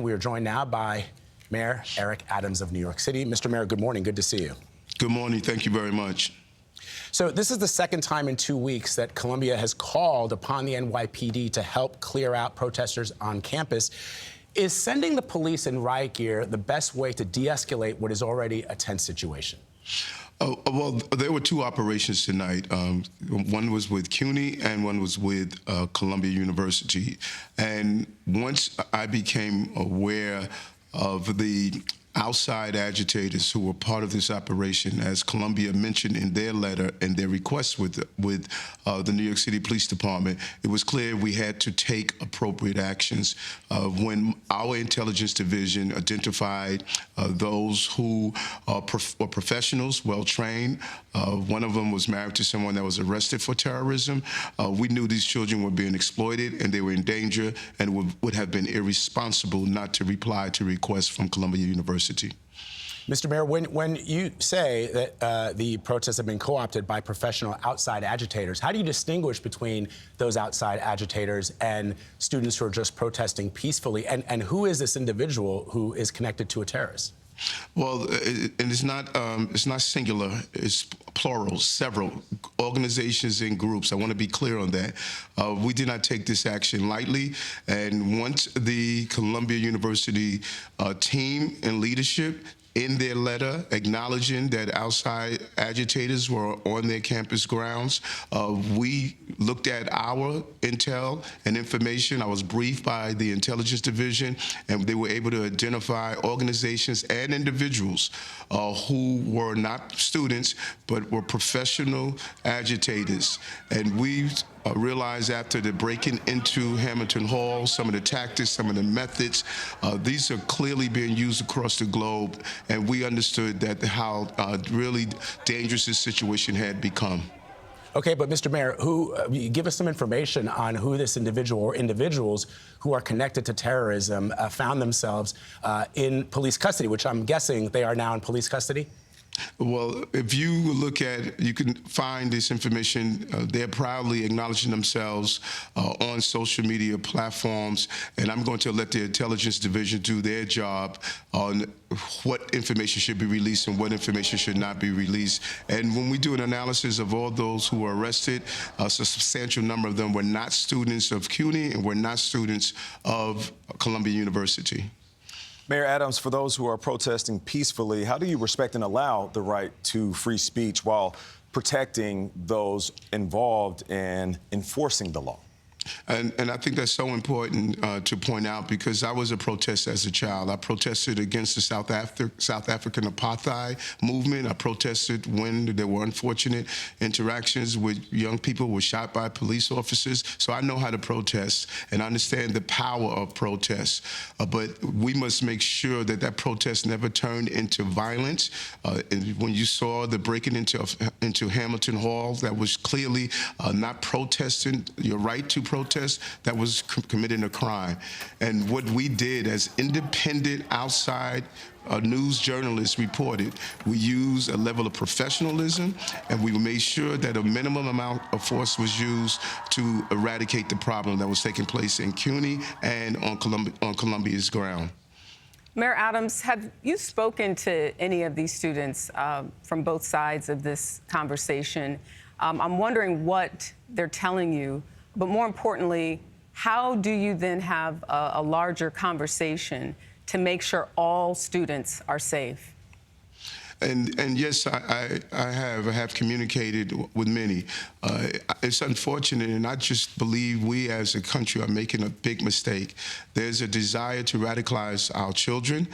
We are joined now by Mayor Eric Adams of New York City. Mr. Mayor, good morning. Good to see you. Good morning. Thank you very much. So this is the second time in 2 weeks that Columbia has called upon the NYPD to help clear out protesters on campus. Is sending the police in riot gear the best way to de-escalate what is already a tense situation? Well, there were two operations tonight. One was with CUNY and one was with Columbia University. And once I became aware of the outside agitators who were part of this operation, as Columbia mentioned in their letter and their request with the New York City Police Department, it was clear we had to take appropriate actions. When our intelligence division identified those who were professionals, well-trained, one of them was married to someone that was arrested for terrorism, we knew these children were being exploited and they were in danger, and would have been irresponsible not to reply to requests from Columbia University. Mr. Mayor, when you say that the protests have been co-opted by professional outside agitators, how do you distinguish between those outside agitators and students who are just protesting peacefully? And who is this individual who is connected to a terrorist? Well, and it's not singular, it's plural, several organizations and groups. I want to be clear on that. We did not take this action lightly, and once the Columbia University team and leadership in their letter acknowledging that outside agitators were on their campus grounds, we looked at our intel and information. I was briefed by the intelligence division, and they were able to identify organizations and individuals who were not students, but were professional agitators. And we realized after the breaking into Hamilton Hall, some of the tactics, some of the methods, these are clearly being used across the globe, and we understood that how really dangerous this situation had become. Okay, but Mr. Mayor, give us some information on who this individual or individuals who are connected to terrorism found themselves in police custody, which I'm guessing they are now in police custody? Well, if you look at, you can find this information. They're proudly acknowledging themselves on social media platforms, and I'm going to let the intelligence division do their job on what information should be released and what information should not be released. And when we do an analysis of all those who were arrested, a substantial number of them were not students of CUNY and were not students of Columbia University. Mayor Adams, for those who are protesting peacefully, how do you respect and allow the right to free speech while protecting those involved in enforcing the law? And I think that's so important to point out, because I was a protester as a child. I protested against the South African apartheid movement. I protested when there were unfortunate interactions with young people who were shot by police officers. So I know how to protest and understand the power of protest. But we must make sure that that protest never turned into violence. And when you saw the breaking into Hamilton Hall, that was clearly not protesting your right to protest, that was committing a crime. And what we did as independent outside news journalists reported, we used a level of professionalism, and we made sure that a minimum amount of force was used to eradicate the problem that was taking place in CUNY and on Columbia's ground. Mayor Adams, have you spoken to any of these students from both sides of this conversation? I'm wondering what they're telling you, but more importantly, how do you then have a larger conversation to make sure all students are safe? And yes, I have communicated with many. It's unfortunate, and I just believe we as a country are making a big mistake. There's a desire to radicalize our children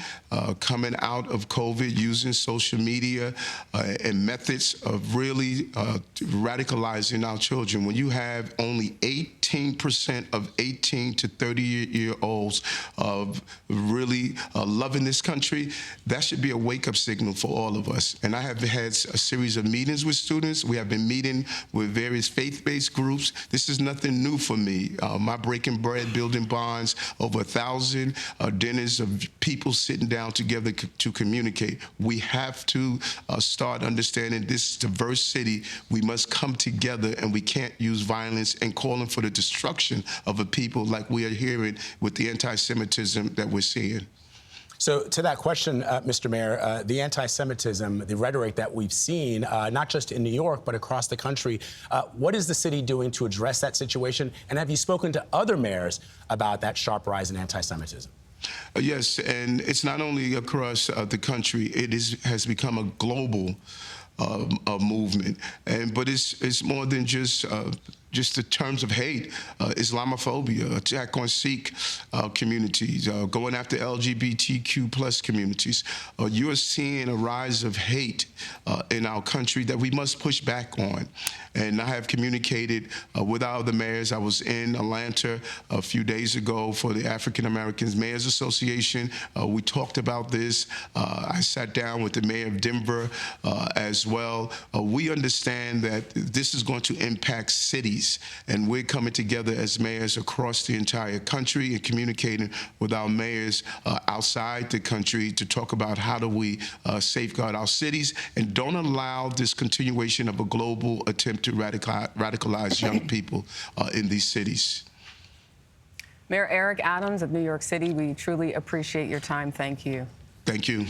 coming out of COVID, using social media and methods of really radicalizing our children. When you have only 18% of 18 to 30-year-olds of really loving this country, that should be a wake-up signal for all all of us. And I have had a series of meetings with students. We have been meeting with various faith-based groups. This is nothing new for me. My breaking bread, building bonds, over 1,000 dinners of people sitting down together to communicate. We have to start understanding this diverse city. We must come together, and we can't use violence and calling for the destruction of a people like we are hearing with the anti-Semitism that we're seeing. So to that question, Mr. Mayor, the anti-Semitism, the rhetoric that we've seen, not just in New York, but across the country, what is the city doing to address that situation? And have you spoken to other mayors about that sharp rise in anti-Semitism? Yes, and it's not only across the country. It has become a global movement, but it's more than just the terms of hate, Islamophobia, attack on Sikh communities, going after LGBTQ plus communities. You are seeing a rise of hate in our country that we must push back on. And I have communicated with our other mayors. I was in Atlanta a few days ago for the African Americans Mayors Association. We talked about this. I sat down with the mayor of Denver as well. We understand that this is going to impact cities, and we're coming together as mayors across the entire country and communicating with our mayors outside the country to talk about how do we safeguard our cities and don't allow this continuation of a global attempt to radicalize young people in these cities. Mayor Eric Adams of New York City, we truly appreciate your time. Thank you. Thank you.